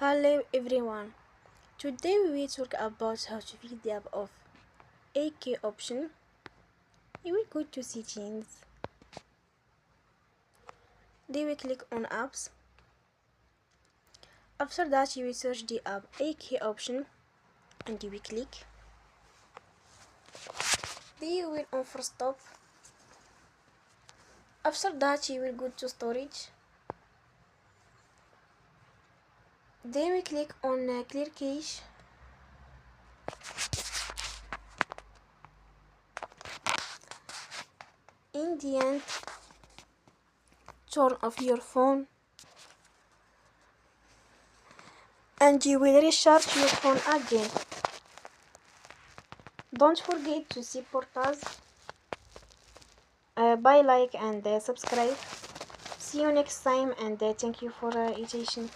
Hello everyone. Today we will talk about how to feed the app of AK option. You will go to settings. Then we click on apps. After that you will search the app AK option and you will click. Then you will on for stop. After that you will go to storage. Then we click on clear cache. In the end, turn off your phone and you will recharge your phone again. Don't forget to support us by like and subscribe. See you next time and thank you for attention.